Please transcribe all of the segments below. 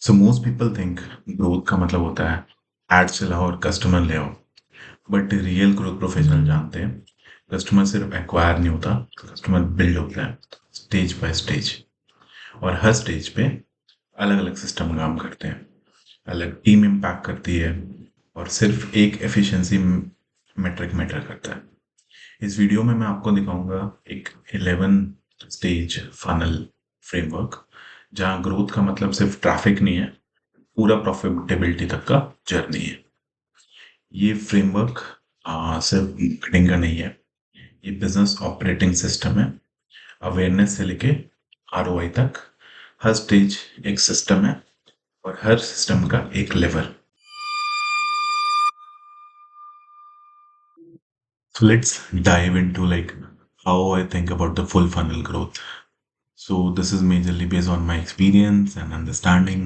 So most people think growth का मतलब होता है एड चलाओ और कस्टमर ले आओ। बट रियल ग्रोथ प्रोफेशनल जानते हैं कस्टमर सिर्फ एक्वायर नहीं होता, कस्टमर बिल्ड होता है स्टेज बाय स्टेज। और हर स्टेज पे अलग अलग सिस्टम काम करते हैं, अलग टीम इम्पैक्ट करती है, और सिर्फ एक एफिशिएंसी मेट्रिक मैटर करता है। इस वीडियो में मैं आपको दिखाऊंगा एक 11 स्टेज फनल फ्रेमवर्क, जहाँ ग्रोथ का मतलब सिर्फ ट्रैफिक नहीं है, पूरा प्रॉफिटेबिलिटी तक का जर्नी है। ये फ्रेमवर्क सिर्फ मार्केटिंग का नहीं है, ये बिजनेस ऑपरेटिंग सिस्टम है। अवेयरनेस से लेके आरओआई तक हर स्टेज एक सिस्टम है, और हर सिस्टम का एक level. So let's dive into like how I think about the full funnel growth. So this is majorly based on my experience and understanding.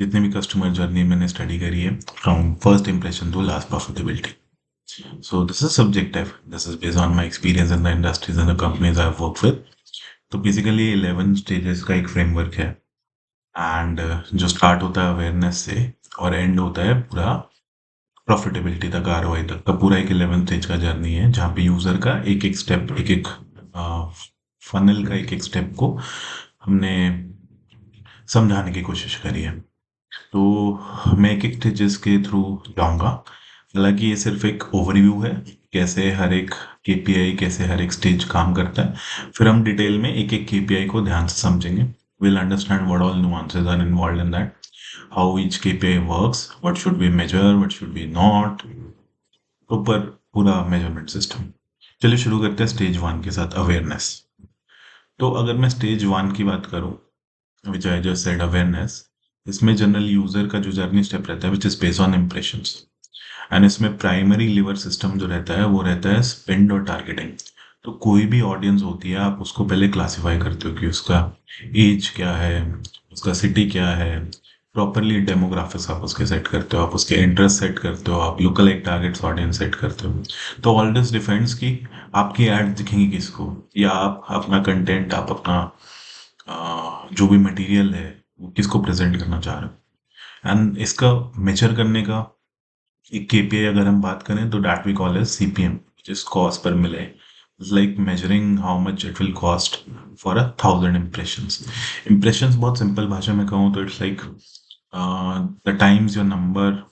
जितने भी कस्टमर जर्नी मैंने स्टडी करी है, from first impression to last profitability. So this is subjective. This is based on my experience in the industries and the companies I've worked with. तो basically 11 stages का एक framework है, and जो start होता है awareness से और and होता है पूरा प्रॉफिटेबिलिटी तक, आरओआई तक का पूरा एक 11 स्टेज का जर्नी है, जहाँ पे यूजर का एक एक स्टेप, एक एक फनल का एक एक स्टेप को हमने समझाने की कोशिश करी है। तो मैं एक एक स्टेजेस के थ्रू जाऊंगा। हालांकि ये सिर्फ एक ओवरव्यू है, कैसे हर एक केपीआई, कैसे हर एक स्टेज काम करता है। फिर हम डिटेल में एक एक केपीआई को ध्यान से समझेंगे। Will understand what all nuances are involve in that, how each KPI works, what should be measure, what should be not, proper पूरा मेजरमेंट सिस्टम। चलिए शुरू करते हैं स्टेज 1 के साथ, अवेयरनेस। तो अगर मैं स्टेज 1 की बात करूं, विच आई जस्ट सेड, अवेयरनेस, इसमें जनरल यूजर का जो जर्नी स्टेप रहता है which is based on impressions, and इसमें प्राइमरी लीवर सिस्टम जो रहता है वो रहता है स्पेंड और टारगेटिंग। तो कोई भी ऑडियंस होती है, आप उसको पहले क्लासिफाई करते हो कि उसका एज क्या है, उसका सिटी क्या है, प्रॉपरली डेमोग्राफिक्स आप उसके सेट करते हो, आप उसके इंटरेस्ट सेट करते हो, आप लोकल एक टारगेट्स ऑडियंस सेट करते हो। तो ऑल दिस डिफेंड्स कि आपकी एड दिखेंगी किसको, या आप अपना कंटेंट, आप अपना जो भी मटेरियल है वो किसको प्रेजेंट करना चाह रहे हो। एंड इसका मेजर करने का एक केपीआई अगर हम बात करें तो that we call as CPM, जिस कॉस्ट पर मिले, like measuring how much it will cost for 1,000 impressions. Impressions बहुत सिंपल भाषा में कहूँ तो it's like the times your number,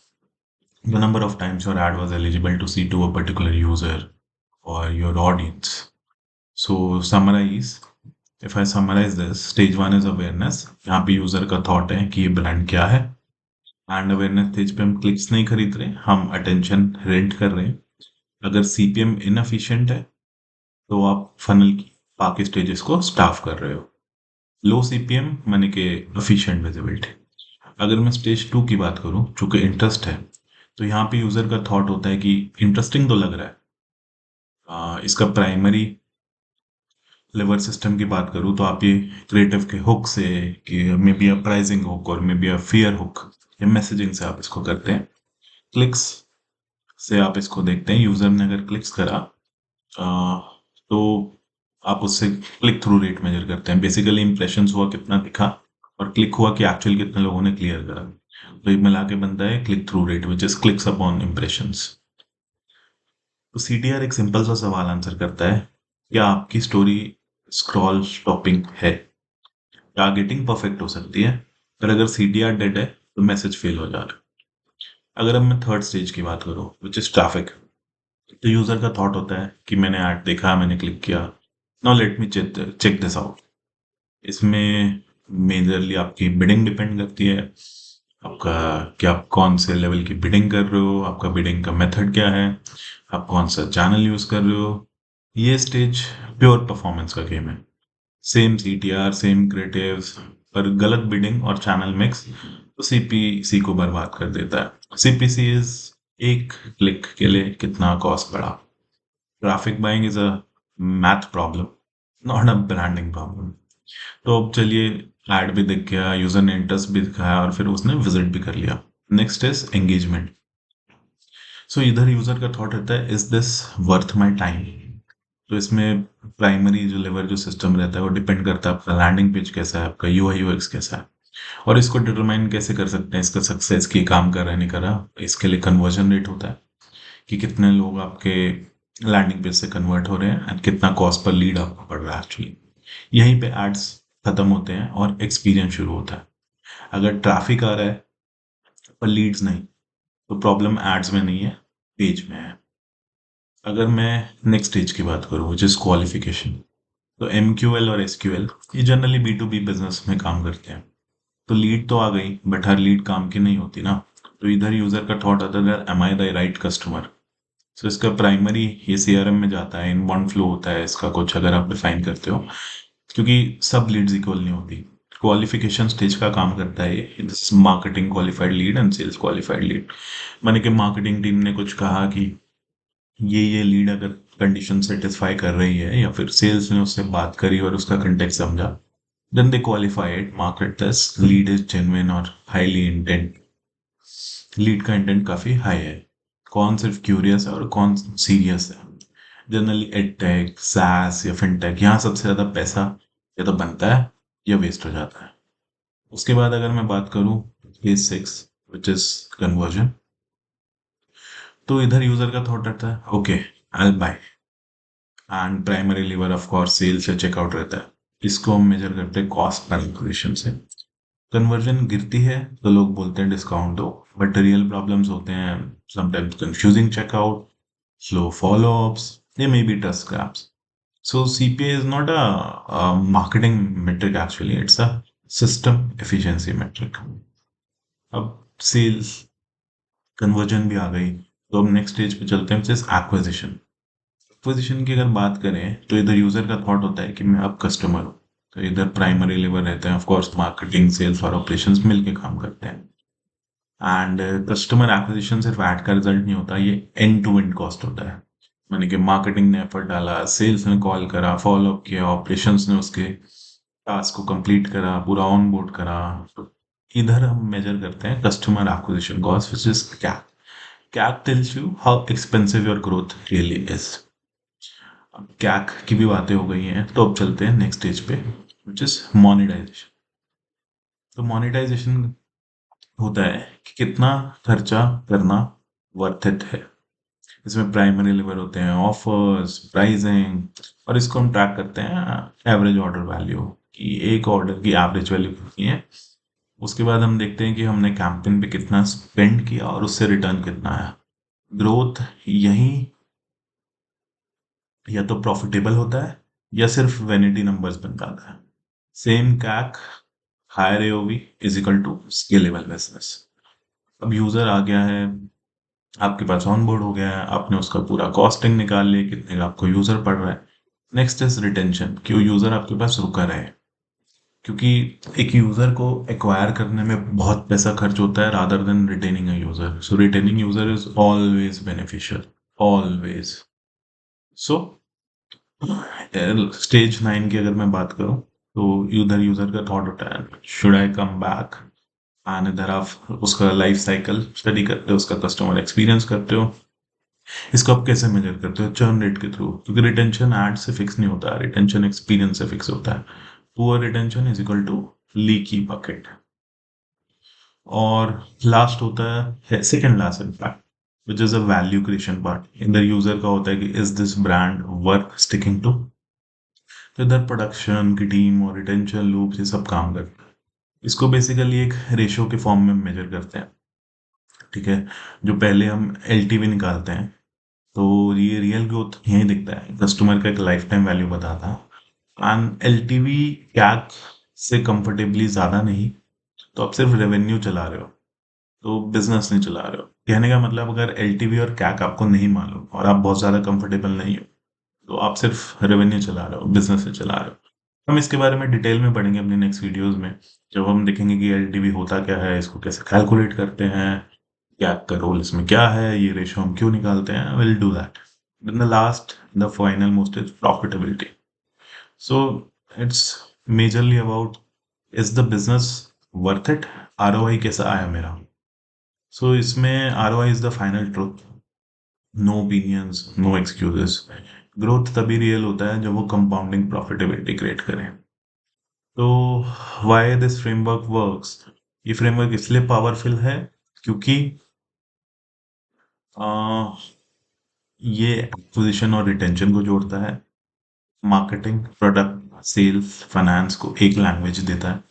the number of times your ad was eligible to see to a particular user or your audience. So summarize, if I summarize this, stage 1 is awareness। यहाँ पे user का thought है कि ये brand क्या है, and awareness stage पे हम क्लिक्स नहीं खरीद रहे, हम अटेंशन रेंट कर रहे हैं। अगर सीपीएम इनएफिशिएंट है तो आप फनल की बाकी स्टेजेस को स्टाफ कर रहे हो। लो सीपीएम माने कि एफिशिएंट विजिबिलिटी। अगर मैं स्टेज 2 की बात करूं, चूंकि इंटरेस्ट है, तो यहाँ पे यूजर का थॉट होता है कि इंटरेस्टिंग तो लग रहा है। इसका प्राइमरी लेवर सिस्टम की बात करूँ तो आप ये क्रिएटिव के हुक से, कि maybe a pricing hook और maybe a fear hook, या मैसेजिंग से आप इसको करते हैं। क्लिक्स से आप इसको देखते हैं, यूजर ने अगर क्लिक्स करा तो आप उससे क्लिक थ्रू रेट मेजर करते हैं। बेसिकली इंप्रेशंस हुआ कितना दिखा, और क्लिक हुआ कि एक्चुअल कितने लोगों ने क्लियर करा। तो एक मिला के बनता है click through rate, which is clicks upon impressions. तो सीटीआर एक सिंपल सा सवाल आंसर करता है, क्या आपकी स्टोरी स्क्रॉल स्टॉपिंग है? टारगेटिंग परफेक्ट हो सकती है, पर अगर सीटीआर डेड है तो मैसेज फेल हो जा रहा है। अगर अब मैं थर्ड स्टेज की बात करूँ, विच इज ट्रैफिक, तो यूजर का थॉट होता है कि मैंने ऐड देखा, मैंने क्लिक किया, now let me check this out. इसमें मेजरली आपकी बिडिंग डिपेंड करती है, आपका कि आप कौन से लेवल की बिडिंग कर रहे हो, आपका बिडिंग का मेथड क्या है, आप कौन सा चैनल यूज कर रहे हो। ये स्टेज प्योर परफॉर्मेंस का गेम है। सेम सीटीआर, सेम क्रिएटिव्स, पर गलत बिडिंग और चैनल मिक्स तो सीपीसी को बर्बाद कर देता है। सीपीसी इज एक क्लिक के लिए कितना कॉस्ट बढ़ा। Traffic buying is a math problem, not a branding problem. तो अब चलिए, ऐड भी दिख गया, यूजर ने इंटरेस्ट भी दिखाया, और फिर उसने विजिट भी कर लिया। Next is engagement. सो इधर यूजर का थॉट रहता है, is this worth my time? तो इसमें प्राइमरी जो लेवर जो सिस्टम रहता है वो डिपेंड करता है आपका लैंडिंग पेज कैसा है, आपका यूआई यूएक्स कैसा है। और इसको डिटरमाइन कैसे कर सकते हैं, इसका सक्सेस की काम कर रहा है नहीं कर रहा, इसके लिए कन्वर्जन रेट होता है कि कितने लोग आपके लैंडिंग पेज से कन्वर्ट हो रहे हैं एंड कितना कॉस्ट पर लीड आपको पड़ रहा है एक्चुअली। यहीं पे एड्स खत्म होते हैं और एक्सपीरियंस शुरू होता है। अगर ट्रैफिक आ रहा है पर लीड्स नहीं, तो प्रॉब्लम एड्स में नहीं है, पेज में है। अगर मैं नेक्स्ट स्टेज की बात करूँ विच इज़ क्वालिफिकेशन, तो MQL और SQL ये जनरली B2B बिजनेस में काम करते हैं। तो लीड तो आ गई बट हर लीड काम की नहीं होती ना। तो इधर यूजर का थॉट आता है, am I the right customer. So इसका प्राइमरी ये CRM में जाता है, इनबाउंड फ्लो होता है इसका कुछ, अगर आप डिफाइन करते हो, क्योंकि सब लीड्स इक्वल नहीं होती। क्वालिफिकेशन स्टेज का काम करता है ये, marketing qualified lead and sales qualified lead. माने कि मार्केटिंग टीम ने कुछ कहा कि ये लीड अगर कंडीशन सेटिस्फाई कर रही है, या फिर सेल्स ने उससे बात करी और उसका कंटेक्ट समझा, then they qualified market this lead is genuine और हाईली इंटेंट। लीड का इंटेंट काफी हाई है, कौन सिर्फ क्यूरियस है और कौन सीरियस है। जनरली एडटेक, SaaS या फिनटेक, यहाँ सबसे ज्यादा पैसा या तो बनता है या वेस्ट हो जाता है। उसके बाद अगर मैं बात करूँ फेज 6 विच इज कन्वर्जन, तो इधर यूजर का थॉट रहता है okay I will buy, and primary lever of course sales या चेकआउट रहता है। इसको हम मेजर करते हैं कॉस्ट पर एक्विजिशन से। कन्वर्जन गिरती है तो लोग बोलते हैं डिस्काउंट दो, बट रियल प्रॉब्लम्स होते हैं, sometimes confusing checkout, slow follow-ups, they may be trust gaps. So CPA is not a marketing metric actually, it's a system efficiency metric. अब सेल्स कन्वर्जन भी आ गई, तो अब नेक्स्ट स्टेज पे चलते हैं, जिस एक्विजिशन। एक्विजिशन की अगर बात करें तो इधर यूजर का थॉट होता है कि मैं अब कस्टमर हूँ। तो इधर प्राइमरी लेवल रहते हैं, ऑफ कोर्स मार्केटिंग, सेल्स और ऑपरेशंस मिलके काम करते हैं। एंड कस्टमर एक्विजिशन सिर्फ ऐड का रिजल्ट नहीं होता, ये एंड टू एंड कॉस्ट होता है। मैंने कि मार्केटिंग ने एफर्ट डाला, सेल्स ने कॉल करा, फॉलो अप किया, ऑपरेशंस ने उसके टास्क को कंप्लीट करा, पूरा ऑन बोर्ड करा। तो इधर हम मेजर करते हैं customer acquisition cost which is CAC. CAC tells you how expensive your growth really is. अब कैक की भी बातें हो गई हैं, तो अब चलते हैं नेक्स्ट स्टेज पे विच इज मोनेटाइजेशन। तो मोनेटाइजेशन होता है कि कितना खर्चा करना वर्थ इट है। इसमें प्राइमरी लेवल होते हैं ऑफर्स, प्राइसिंग, और इसको हम ट्रैक करते हैं एवरेज ऑर्डर वैल्यू, कि एक ऑर्डर की एवरेज वैल्यू कितनी है। उसके बाद हम देखते हैं कि हमने कैंपेन पे कितना स्पेंड किया और उससे रिटर्न कितना है। ग्रोथ यही या तो प्रॉफिटेबल होता है या सिर्फ वैनिटी नंबर्स बन जाता है। Same CAC higher AOV is equal to scalable business. अब यूजर आ गया है, आपके पास ऑन बोर्ड हो गया है, आपने उसका पूरा कॉस्टिंग निकाल लिया कितने का आपको यूजर पड़ रहा है। नेक्स्ट इज रिटेंशन, कि वो यूजर आपके पास रुका रहे, क्योंकि एक यूजर को एक्वायर करने में बहुत पैसा खर्च होता है rather than retaining a user. So retaining user is always beneficial, always. So stage 9 की अगर मैं बात करूं, तो उधर यूजर का थॉट होता है should I come back, and इधर आप उसका लाइफ साइकिल स्टडी करते हो, उसका कस्टमर एक्सपीरियंस करते हो। इसको आप कैसे मेजर करते हो? चर्न रेट के थ्रू, क्योंकि रिटेंशन एड से फिक्स नहीं होता, रिटेंशन एक्सपीरियंस से फिक्स होता है। Poor retention is equal to leaky bucket. और लास्ट होता है second last in fact, which is a value creation part. इधर यूजर का होता है कि is this brand worth sticking to. तो इधर प्रोडक्शन की टीम और रिटेंशन लूप ये सब काम करते हैं। इसको बेसिकली एक रेशियो के फॉर्म में मेजर करते हैं, ठीक है। जो पहले हम LTV निकालते हैं, तो ये रियल ग्रोथ यहीं दिखता है, कस्टमर का एक लाइफ टाइम वैल्यू बताता है। एंड LTV कैक से कंफर्टेबली ज़्यादा नहीं, तो आप सिर्फ रेवेन्यू चला रहे हो, तो बिजनेस नहीं चला रहे हो। कहने का मतलब, अगर LTV और कैक आपको नहीं मालूम और आप बहुत ज़्यादा कंफर्टेबल नहीं हो, तो आप सिर्फ रेवेन्यू चला रहे हो, बिजनेस नहीं चला रहे हो। हम इसके बारे में डिटेल में पढ़ेंगे अपने नेक्स्ट वीडियोस में, जब हम देखेंगे कि LTV होता क्या है, इसको कैसे कैलकुलेट करते हैं, क्या का रोल इसमें क्या है, ये रेशो हम क्यों निकालते हैं। Will do that. Then the last, the final most is profitability. So it's majorly about is the business worth it, ROI कैसा आया मेरा। सो इसमें ROI is the final truth, no opinions, no excuses. Growth तभी real होता है जब वो compounding profitability create करें। तो वाई दिस फ्रेमवर्क वर्क्स, ये फ्रेमवर्क इसलिए पावरफुल है क्योंकि अ, ये एक्विजिशन और रिटेंशन को जोड़ता है, मार्केटिंग, प्रोडक्ट, सेल्स, फाइनेंस को एक लैंग्वेज देता है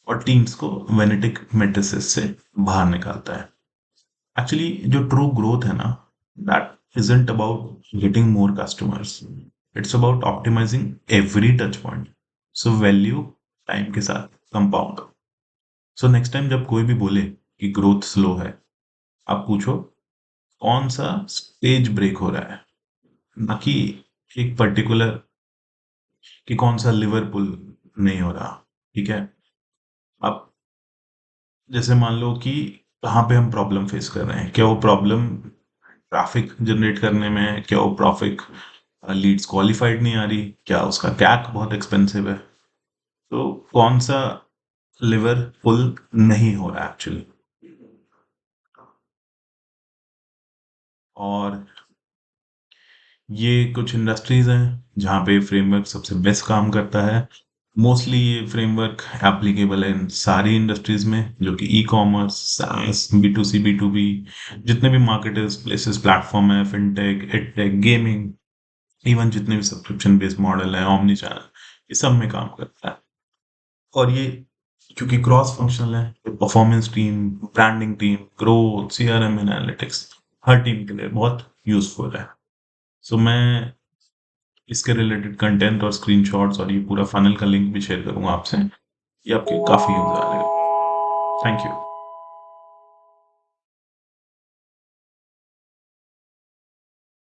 और टीम्स को वेनेटिक मेट्रिसेस से बाहर निकालता है। एक्चुअली जो ट्रू ग्रोथ है ना, that isn't about getting more customers, it's about optimizing every touch point. So value time के साथ कंपाउंड। सो नेक्स्ट टाइम जब कोई भी बोले कि ग्रोथ स्लो है, आप पूछो कौन सा स्टेज ब्रेक हो रहा है, ना कि एक पर्टिकुलर कि कौन सा लिवर पुल नहीं हो रहा। ठीक है। अब जैसे मान लो कि कहाँ पे हम प्रॉब्लम फेस कर रहे हैं, क्या वो प्रॉब्लम ट्रैफिक जनरेट करने में है, क्या वो ट्रैफिक लीड्स क्वालिफाइड नहीं आ रही, क्या उसका कैक बहुत एक्सपेंसिव है। तो कौन सा लिवर पुल नहीं हो रहा एक्चुअली। और ये कुछ इंडस्ट्रीज हैं जहाँ पे फ्रेमवर्क सबसे बेस्ट काम करता है। मोस्टली ये फ्रेमवर्क एप्लीकेबल है इन सारी इंडस्ट्रीज में, जो कि e commerce, SaaS, B to C, B to B, जितने भी मार्केटर्स, प्लेसेस, प्लेटफॉर्म है, फिनटेक, एडटेक, गेमिंग, इवन जितने भी सब्सक्रिप्शन बेस्ड मॉडल है, ऑमनी चैनल, ये सब में काम करता है। और ये क्योंकि क्रॉस फंक्शनल है, performance team, branding team, growth, CRM, analytics, हर टीम के लिए बहुत यूजफुल है। सो मैं इसके रिलेटेड कंटेंट और स्क्रीनशॉट्स और ये पूरा फनल का लिंक भी शेयर करूंगा आपसे। ये आपके काफ़ी यूज़ आएगा। Thank you.